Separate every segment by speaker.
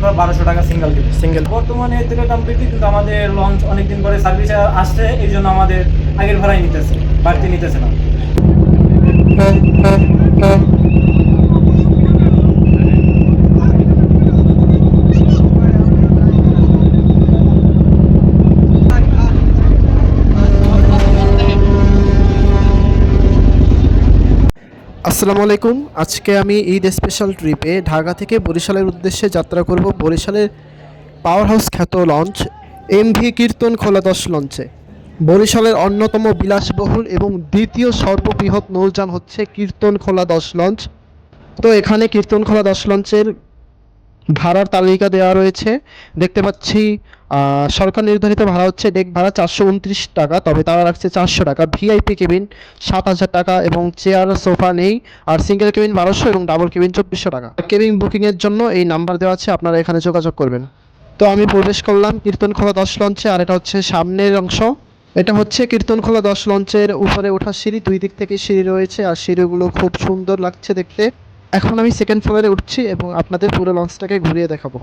Speaker 1: বা 1200 টাকা single cabin.
Speaker 2: Single.
Speaker 1: বর্তমানে এর থেকে দাম বৃদ্ধি, কিন্তু আমাদের লঞ্চ অনেকদিন পরে সার্ভিসে আসছে, এই জন্য আমাদের আগের ভাড়াই নিতেছে, বাড়তি নিতেছে না।
Speaker 2: আসসালামু আলাইকুম। আজকে আমি ঈদ স্পেশাল ট্রিপে ঢাকা থেকে বরিশালের উদ্দেশ্যে যাত্রা করব। বরিশালের পাওয়ার হাউস খ্যাত লঞ্চ এমভি কীর্তন খোলা 10 লঞ্চে। বরিশালের অন্যতম বিলাসবহুল এবং দ্বিতীয় সর্ববৃহৎ নৌযান হচ্ছে কীর্তন খোলা 10 লঞ্চ। তো এখানে কীর্তন খোলা 10 লঞ্চের ভাড়ার তালিকা দেওয়া রয়েছে। দেখতে পাচ্ছি সরকার নির্ধারিত ভাড়া হচ্ছে ডেক ভাড়া 429 টাকা, তবে তারা রাখছে 400 টাকা। ভিআইপি কেবিন 7,000 টাকা এবং চেয়ার সোফা নেই। আর সিঙ্গেল কেবিন 1200 এবং ডাবল কেবিন 2400 টাকা। কেবিন বুকিংয়ের জন্য এই নাম্বার দেওয়া আছে, আপনারা এখানে যোগাযোগ করবেন। তো আমি প্রবেশ করলাম কীর্তনখোলা 10 লঞ্চে, আর এটা হচ্ছে সামনের অংশ। এটা হচ্ছে কীর্তনখোলা 10 লঞ্চের উপরে ওঠার সিঁড়ি। দুই দিক থেকে সিঁড়ি রয়েছে আর সিঁড়িগুলো খুব সুন্দর লাগছে দেখতে। এখন আমি সেকেন্ড ফ্লোরে উঠছি এবং আপনাদের পুরো লঞ্চটাকে ঘুরিয়ে দেখাবো।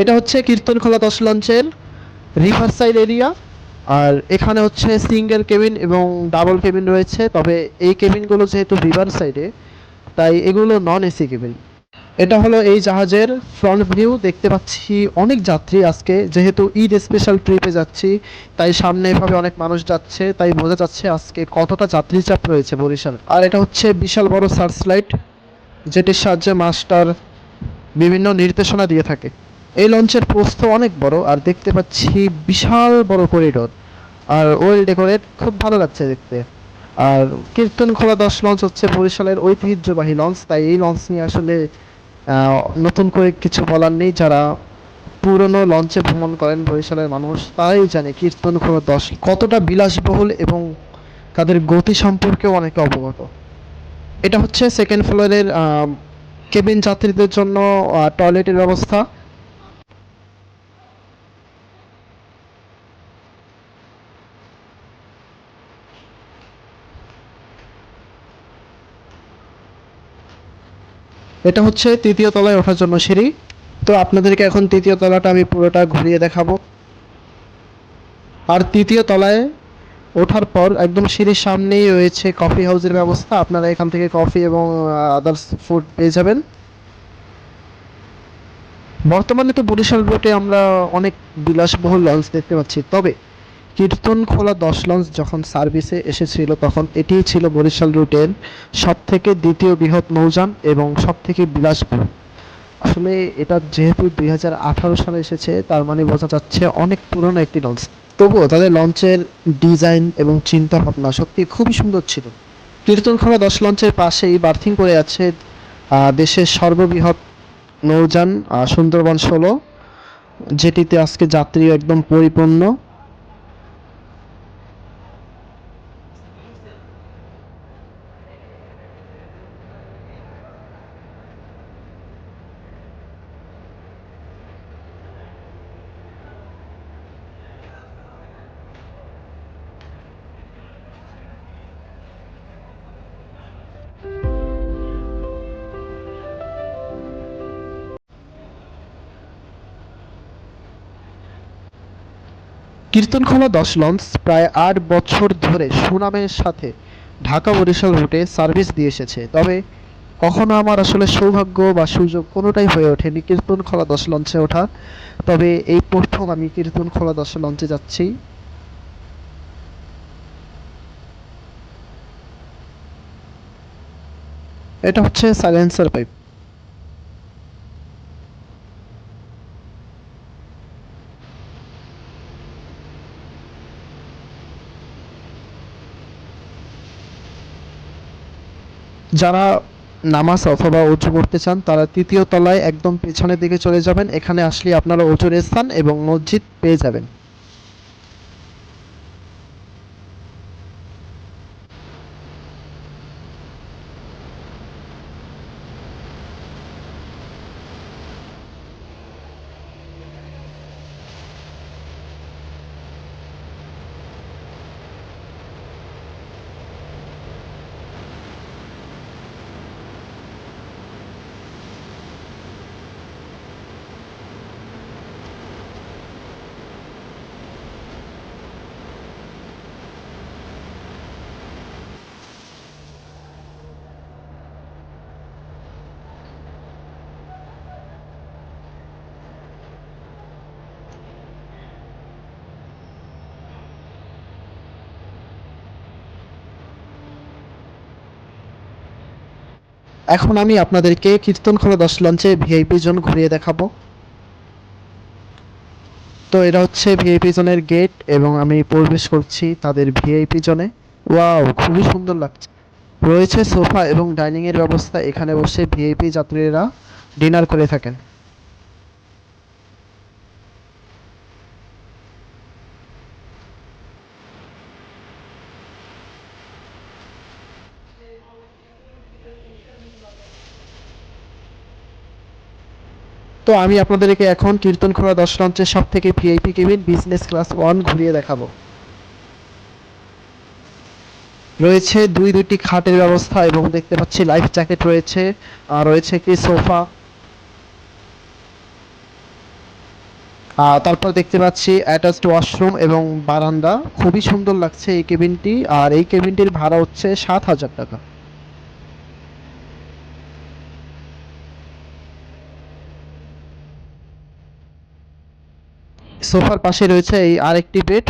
Speaker 2: এটা হচ্ছে কীর্তনখোলা 10 লঞ্চের রিভার সাইড এরিয়া। আর এখানে হচ্ছে সিঙ্গেল কেবিন এবং ডাবল কেবিন রয়েছে, তবে এই কেবিনগুলো যেহেতু রিভার সাইডে তাই এগুলো নন এসি কেবিন। এটা হলো এই জাহাজের ফ্রন্ট ভিউ। দেখতে পাচ্ছি অনেক যাত্রী আজকে, যেহেতু ঈদ স্পেশাল ট্রিপে যাচ্ছি তাই সামনে এভাবে অনেক মানুষ যাচ্ছে, তাই বোঝা যাচ্ছে আজকে কতটা যাত্রী চাপ রয়েছে বরিশাল। আর এটা হচ্ছে বিশাল বড় সার্চ লাইট, যেটির সাহায্যে মাস্টার বিভিন্ন নির্দেশনা দিয়ে থাকে। এই লঞ্চের প্রস্থ অনেক বড় আর দেখতে পাচ্ছি বিশাল বড় করিডোর আর ওয়েল ডেকোরেট, খুব ভালো লাগছে দেখতে। আর কীর্তনখোলা 10 লঞ্চ হচ্ছে বরিশালের ঐতিহ্যবাহী লঞ্চ, তাই এই লঞ্চ নিয়ে আসলে নতুন করে কিছু বলার নেই। যারা পুরনো লঞ্চে ভ্রমণ করেন বরিশালের মানুষ তারাই জানে কীর্তনখোলা 10 কতটা বিলাসবহুল এবং তাদের গতি সম্পর্কেও অনেকে অবগত। এটা হচ্ছে সেকেন্ড ফ্লোরের কেবিন যাত্রীদের জন্য টয়লেটের ব্যবস্থা। এটা হচ্ছে তৃতীয় তলায় ওঠার জন্য সিঁড়ি। তো আপনাদেরকে এখন তৃতীয় তলাটা আমি পুরোটা ঘুরিয়ে দেখাবো। আর তৃতীয় তলায় ওঠার পর একদম সিঁড়ির সামনেই রয়েছে কফি হাউসের ব্যবস্থা, আপনারা এখান থেকে কফি এবং আদার্স ফুড পেয়ে যাবেন। বর্তমানে তো বরিশাল রুটে আমরা অনেক বিলাসবহুল লঞ্চ দেখতে পাচ্ছি, তবে কীর্তনখোলা 10 লঞ্চ যখন সার্ভিসে এসেছিল তখন এটিই ছিল বরিশাল রুটের সব থেকে দ্বিতীয় বৃহৎ নৌযান এবং সব থেকে বিলাসবহুল। আসলে এটা যেহেতু 2018 সালে এসেছে, তার মানে বোঝা যাচ্ছে অনেক পুরনো একটি লঞ্চ। তবুও তাদের লঞ্চের ডিজাইন এবং চিন্তা ভাবনা সত্যি খুবই সুন্দর ছিল। কীর্তনখোলা 10 লঞ্চের পাশেই বার্থিং করে আছে দেশের সর্ববৃহৎ নৌযান সুন্দরবন 16, যেটিতে আজকে যাত্রী একদম পরিপূর্ণ। কীর্তনখোলা 10 লঞ্চ প্রায় 8 বছর ধরে সুনামের সাথে ঢাকা বরিশাল রুটে সার্ভিস দিয়ে এসেছে, তবে কখনো আমার আসলে সৌভাগ্য বা সুযোগ কোনোটাই হয়ে ওঠেনি কীর্তনখোলা 10 লঞ্চে ওঠা। তবে এই প্রথম আমি কীর্তনখোলা 10 লঞ্চে যাচ্ছি। এটা হচ্ছে সাইলেন্সার পাইপ। যারা নামাজ অথবা উজু করতে চান তারা তৃতীয় তলায় একদম পেছনের দিকে চলে যাবেন, এখানে আসলে আপনারা উজুর স্থান এবং মসজিদ পেয়ে যাবেন। এখন আমি আপনাদেরকে কীর্তনখোলা 10 লঞ্চে ভিআইপি জোন ঘুরিয়ে দেখাবো। তো এটা হচ্ছে ভিআইপি জোনের গেট এবং আমি প্রবেশ করছি তাদের ভিআইপি জোনে। ওয়াও, খুবই সুন্দর লাগছে। রয়েছে সোফা এবং ডাইনিং এর ব্যবস্থা, এখানে বসে ভিআইপি যাত্রীরা ডিনার করে থাকেন। তো আমি আপনাদেরকে এখন কীর্তনখোলা 10 লঞ্চের সব থেকে ভিআইপি কেবিন বিজনেস ক্লাস 1 ঘুরিয়ে দেখাবো। রয়েছে দুইটি খাটের ব্যবস্থা এবং দেখতে পাচ্ছি লাইফ জ্যাকেট রয়েছে, আর রয়েছে একটি সোফা। তারপর দেখতে পাচ্ছি অ্যাটাচড ওয়াশরুম এবং বারান্দা। খুবই সুন্দর লাগছে এই কেবিনটি, আর এই কেবিনটির ভাড়া হচ্ছে 7,000 টাকা। সোফার পাশে রয়েছে এই আরেকটি বেড।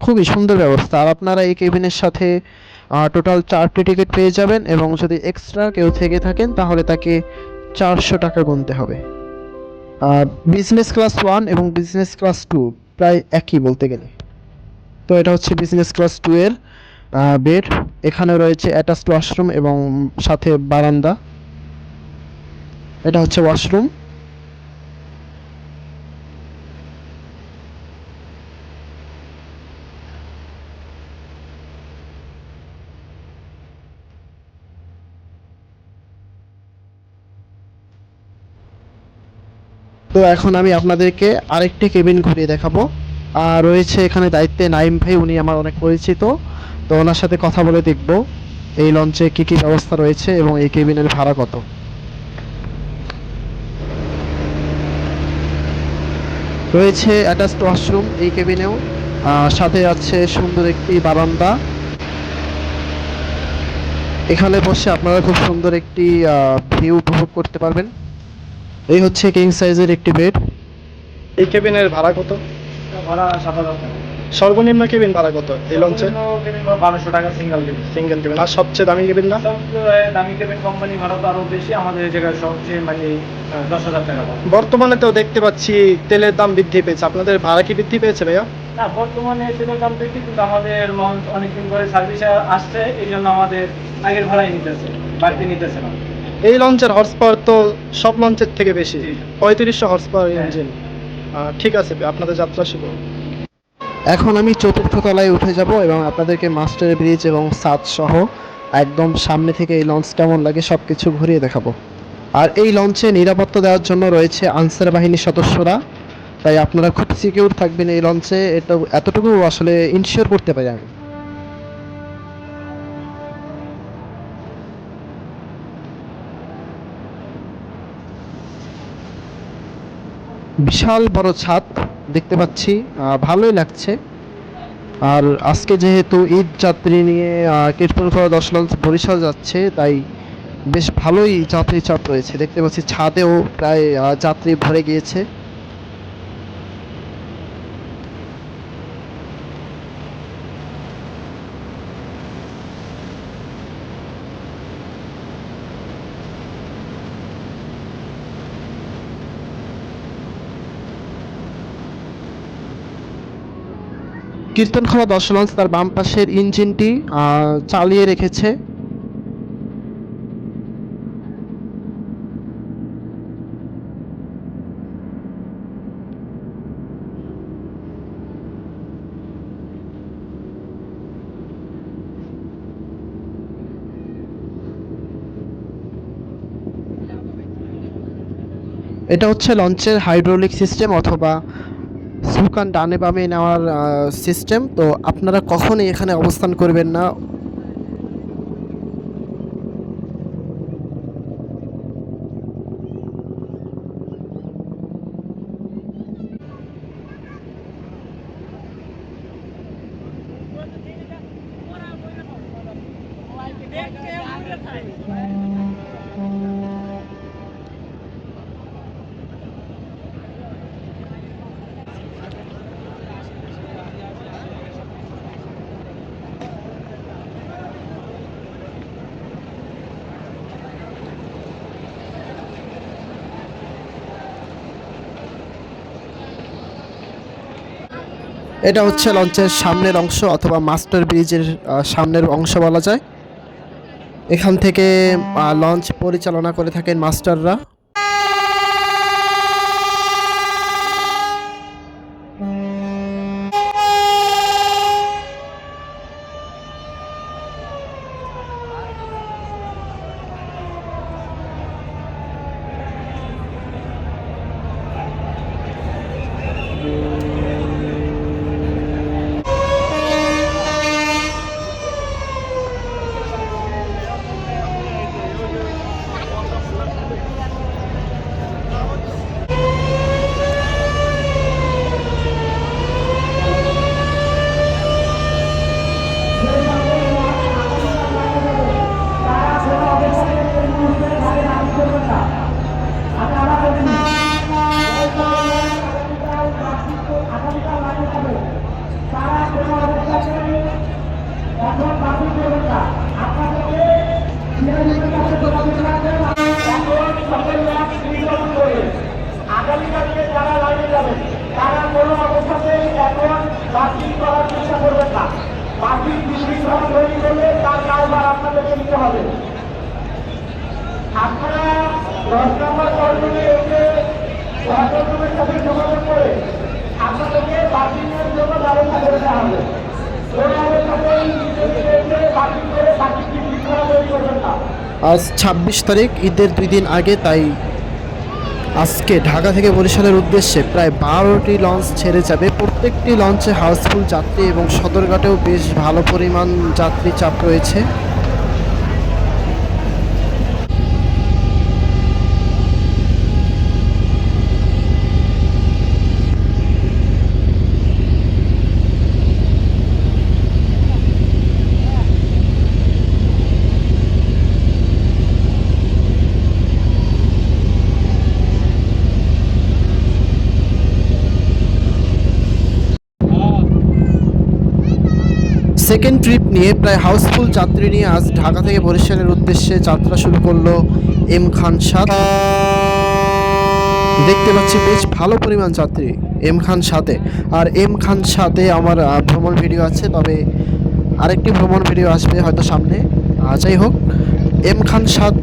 Speaker 2: খুবই সুন্দর ব্যবস্থা। আর আপনারা এই কেবিনের সাথে টোটাল 4টি টিকিট পেয়ে যাবেন, এবং যদি এক্সট্রা কেউ থেকে থাকেন তাহলে তাকে 400 টাকা গুনতে হবে। বিজনেস ক্লাস 1 এবং বিজনেস ক্লাস 2 প্রায় একই বলতে গেলে। তো এটা হচ্ছে বিজনেস ক্লাস 2 এর বেড। এখানে রয়েছে অ্যাটাচড ওয়াশরুম এবং সাথে বারান্দা। এটা হচ্ছে ওয়াশরুম। তো এখন আমি আপনাদেরকে আরেকটি কেবিন ঘুরিয়ে দেখাবো। আর রয়েছে এখানে দায়িত্বে নাইম ভাই, উনি আমার অনেক পরিচিত। তো ওনার সাথে কথা বলে দেখব এই লঞ্চে কি কি ব্যবস্থা রয়েছে এবং এই কেবিনের ভাড়া কত। রয়েছে অ্যাটাচড ওয়াশরুম এই কেবিনেও, সাথে আছে সুন্দর একটি বারান্দা। এখানে বসে আপনারা খুব সুন্দর একটি ভিউ উপভোগ করতে পারবেন। এই হচ্ছে কিং সাইজের একটি বেড।
Speaker 3: এই কেবিনের ভাড়া কত?
Speaker 1: ভাড়া 7,000 টাকা।
Speaker 3: সর্বনিম্ন কেবিন ভাড়া কত এই লঞ্চে?
Speaker 1: কেবিন 1200 টাকা সিঙ্গেল কেবিন।
Speaker 3: Single cabin. আর সবচেয়ে দামি কেবিন না?
Speaker 1: সবচেয়ে দামি কেবিন কোম্পানি ভাড়া তো আরো বেশি, আমাদের এই জায়গায় সবচেয়ে মানে 10,000 টাকা।
Speaker 3: বর্তমানে তো দেখতে পাচ্ছি তেলের দাম বৃদ্ধি পেয়েছে, আপনাদের ভাড়া কি বৃদ্ধি পেয়েছে ভাইয়া?
Speaker 1: না, বর্তমানে তেলের দাম বেশি, কিন্তু আমাদের লঞ্চ অনেকদিন করে সার্ভিসে আসছে, এই জন্য আমাদের আগের ভাড়াই নিতেছে, বাড়তি নিতেছে না।
Speaker 3: এই লঞ্চের হর্স পাওয়ার তো সব লঞ্চের থেকে বেশি,
Speaker 1: জি।
Speaker 3: 3500 হর্স পাওয়ার
Speaker 1: হ্যাঁ।
Speaker 3: ইঞ্জিন। ঠিক আছে, আপনাদের যাত্রা শুভ।
Speaker 2: এখন আমি চতুর্থ তলায় উঠে যাব এবং আপনাদেরকে মাস্টার ব্রিজ এবং ছাদ সহ একদম সামনে থেকে এই লঞ্চ কেমন লাগে সব কিছু ঘুরিয়ে দেখাবো। আর এই লঞ্চে নিরাপত্তা দেওয়ার জন্য রয়েছে আনসার বাহিনীর সদস্যরা, তাই আপনারা খুব সিকিউর থাকবেন এই লঞ্চে, এটা এতটুকু আসলে ইনশিওর করতে পারি আমি। বিশাল বড় ছাদ দেখতে পাচ্ছি, ভালোই লাগছে। আর আজকে যেহেতু ঈদ যাত্রী নিয়ে কীর্তনখোলা 10 লঞ্চ বরিশাল যাচ্ছে, তাই বেশ ভালোই যাত্রী চাপ রয়েছে। দেখতে পাচ্ছি ছাদেও প্রায় যাত্রী ভরে গিয়েছে। কীর্তনখোলা 10 লঞ্চ তার বাম পাশের ইঞ্জিনটি চালিয়ে রেখেছে। এটা হচ্ছে লঞ্চের হাইড্রোলিক সিস্টেম অথবা সুকান ডানে বামে নেওয়ার সিস্টেম। তো আপনারা কখনোই এখানে অবস্থান করবেন না। এটা হচ্ছে লঞ্চের সামনের অংশ অথবা মাস্টার ব্রিজের সামনের অংশ বলা যায়। এখান থেকে লঞ্চ পরিচালনা করে থাকেন মাস্টাররা।
Speaker 4: আগামীকালকে যারা লাইনে যাবেন তারা কোনো অবস্থাতেই এখন বাতিল করার চেষ্টা করবেন না। বাতিল বিশৃঙ্খলা তৈরি করলে তার কারবার আপনাদেরকে নিতে হবে। আপনারা 10 নম্বর কর্মে এসে সহকর্মীদের সাথে যোগাযোগ করে আপনাদেরকে বাতিলের জন্য ব্যবস্থা করে দেওয়া হবে। কোনো অবস্থাতেই বাতিল করে বাতিল বিশৃঙ্খলা তৈরি করবেন না।
Speaker 2: আজ 26 তারিখ, ঈদের 2 দিন আগে, তাই আজকে ঢাকা থেকে বরিশালের উদ্দেশ্যে প্রায় 12টি লঞ্চ ছেড়ে যাবে। প্রত্যেকটি লঞ্চে হাউসফুল যাত্রী এবং সদরঘাটেও বেশ ভালো পরিমাণ যাত্রী চাপ রয়েছে। সেকেন্ড ট্রিপ নিয়ে প্রায় হাউসফুল যাত্রী নিয়ে আজ ঢাকা থেকে বরিশালের উদ্দেশ্যে যাত্রা শুরু করলো এম খান 7। দেখতে পাচ্ছি বেশ ভালো পরিমাণ যাত্রী এম খান 7-এ। আর এম খান 7-এ আমার ভ্রমণ ভিডিও আছে, তবে আরেকটি ভ্রমণ ভিডিও আসবে হয়তো সামনে। যাই হোক, এম খান 7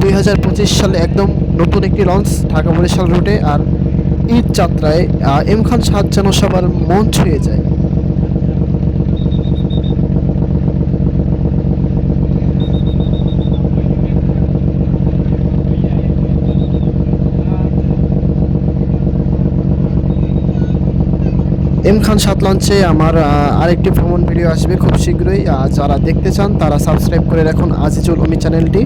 Speaker 2: 2025 সালে একদম নতুন একটি লঞ্চ ঢাকা বরিশাল রুটে। আর ঈদ যাত্রায় এম খান 7 যেন সবার মন ছুঁয়ে যায়। এম খান 7 লঞ্চে আমার আরেকটি ভ্রমণ ভিডিও আসবে খুব শীঘ্রই। যারা দেখতে চান তারা সাবস্ক্রাইব করে রাখুন আজিজুল অমি চ্যানেলটি।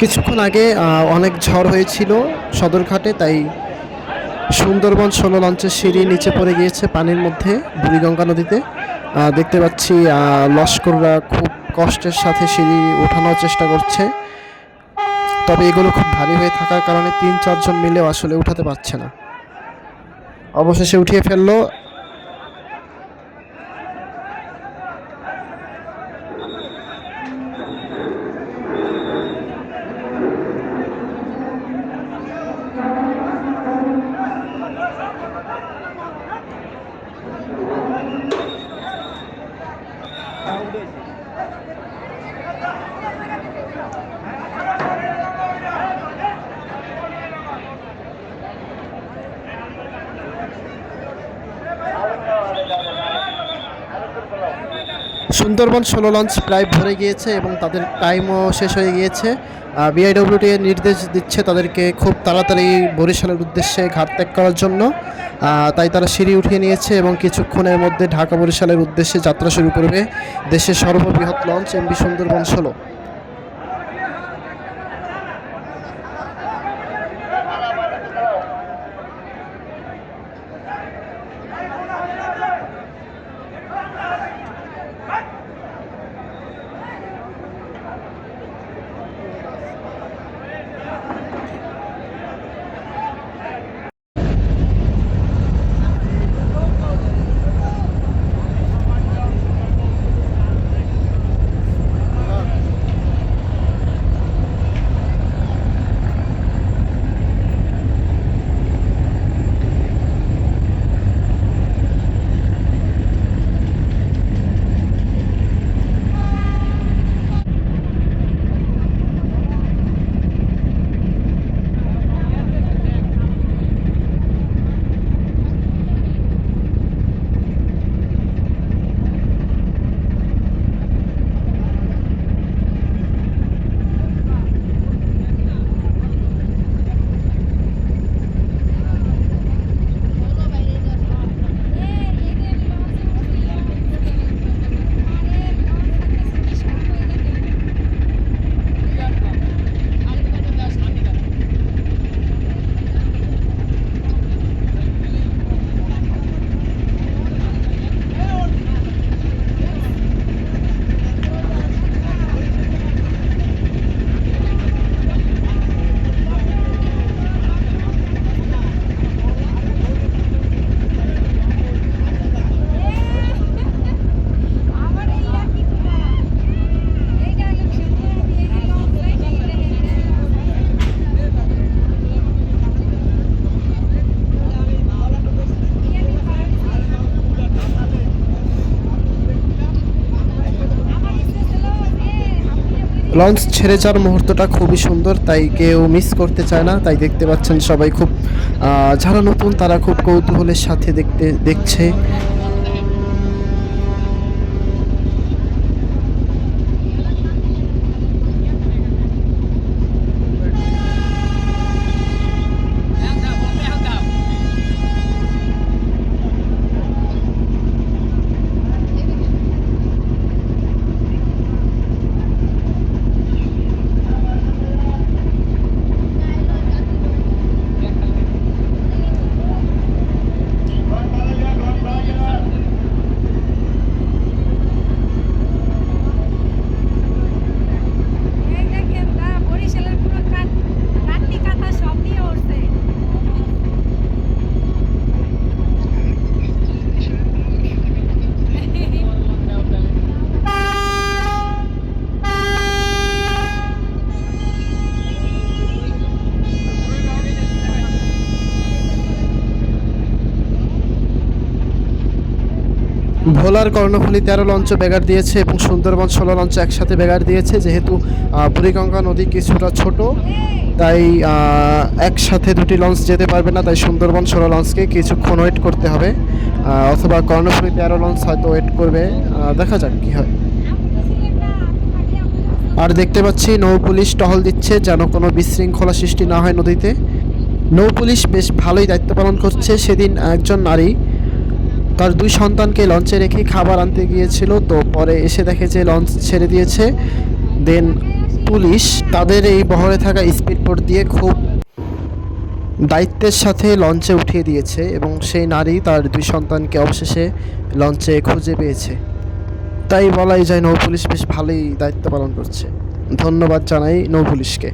Speaker 2: কিছুক্ষণ আগে অনেক ঝড় হয়েছিল সদরঘাটে, তাই সুন্দরবন 16 লঞ্চের সিঁড়ি নিচে পড়ে গিয়েছে পানির মধ্যে বুড়িগঙ্গা নদীতে। দেখতে পাচ্ছি লস্কররা খুব কষ্টের সাথে সিঁড়ি ওঠানোর চেষ্টা করছে, তবে এগুলো খুব ভারী হয়ে থাকার কারণে 3-4 জন মিলেও আসলে উঠাতে পারছে না। অবশেষে উঠিয়ে ফেললো। সুন্দরবন 16 লঞ্চ প্রায় ভরে গিয়েছে এবং তাদের টাইমও শেষ হয়ে গিয়েছে। বিআইডব্লিউটি এর নির্দেশ দিচ্ছে তাদেরকে খুব তাড়াতাড়ি বরিশালের উদ্দেশ্যে ঘাট ত্যাগ করার জন্য। তাই তারা সিঁড়ি উঠিয়ে নিয়েছে এবং কিছুক্ষণের মধ্যে ঢাকা বরিশালের উদ্দেশ্যে যাত্রা শুরু করবে দেশের সর্ববৃহৎ লঞ্চ এমভি সুন্দরবন 16। লঞ্চ ছেড়ে যাওয়ার মুহূর্তটা খুবই সুন্দর, তাই কেউ মিস করতে চায় না। তাই দেখতে পাচ্ছেন সবাই খুব যারা নতুন তারা খুব কৌতূহলের সাথে দেখছে। ভোলার কর্ণফুলী 13 লঞ্চ ব্যাগার দিয়েছে এবং সুন্দরবন 16 লঞ্চ একসাথে ব্যাগার দিয়েছে। যেহেতু বুড়িগঙ্গা নদী কিছুটা ছোট, তাই একসাথে দুটি লঞ্চ যেতে পারবে না, তাই সুন্দরবন 16 লঞ্চকে কিছুক্ষণ ওয়েট করতে হবে, অথবা কর্ণফুলী 13 লঞ্চ হয়তো ওয়েট করবে। দেখা যাক কী হয়। আর দেখতে পাচ্ছি নৌ পুলিশ টহল দিচ্ছে যেন কোনো বিশৃঙ্খলা সৃষ্টি না হয় নদীতে। নৌ পুলিশ বেশ ভালোই দায়িত্ব পালন করছে। সেদিন একজন নারী তার 2 সন্তানকে লঞ্চে রেখে খাবার আনতে গিয়েছিল, তো পরে এসে দেখে যে লঞ্চ ছেড়ে দিয়েছে। দেন পুলিশ তাদের এই বহরে থাকা স্পিড বোট দিয়ে খুব দায়িত্বের সাথে লঞ্চে উঠিয়ে দিয়েছে এবং সেই নারী তার 2 সন্তানকে অবশেষে লঞ্চে খুঁজে পেয়েছে। তাই বলাই যায় নৌপুলিশ বেশ ভালোই দায়িত্ব পালন করছে। ধন্যবাদ জানাই নৌপুলিশকে।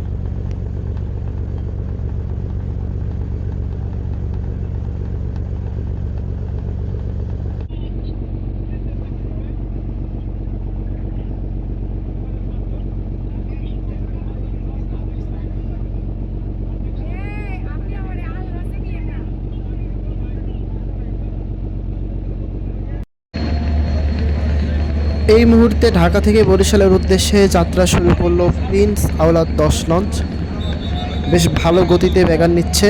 Speaker 2: এই মুহূর্তে ঢাকা থেকে বরিশালের উদ্দেশ্যে যাত্রা শুরু করলো প্রিন্স আওলাদ 10 লঞ্চ। বেশ ভালো গতিতে বেগান নিচ্ছে।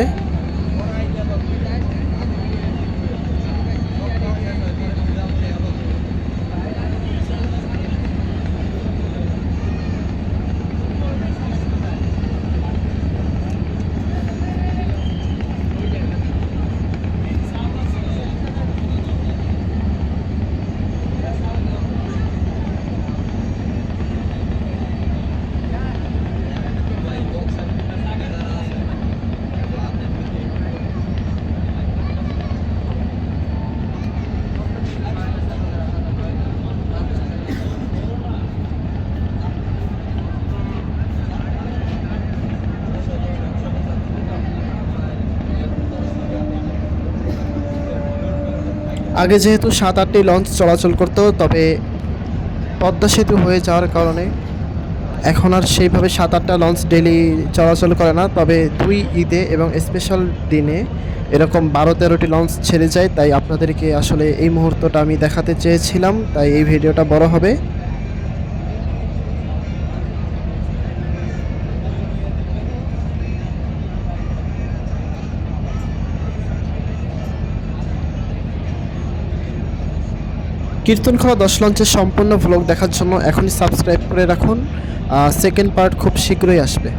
Speaker 2: আগে যেহেতু 7-8টি লঞ্চ চলাচল করতো, তবে পদ্মা সেতু হয়ে যাওয়ার কারণে এখন আর সেইভাবে 7-8টা লঞ্চ ডেলি চলাচল করে না। তবে 2 ঈদে এবং স্পেশাল দিনে এরকম 12-13টি লঞ্চ ছেড়ে যায়। তাই আপনাদেরকে আসলে এই মুহূর্তটা আমি দেখাতে চেয়েছিলাম, তাই এই ভিডিওটা বড় হবে। কীর্তনখোলা 10 লঞ্চের সম্পূর্ণ ভ্লগ দেখার জন্য এখনই সাবস্ক্রাইব করে রাখুন। সেকেন্ড পার্ট খুব শীঘ্রই আসবে।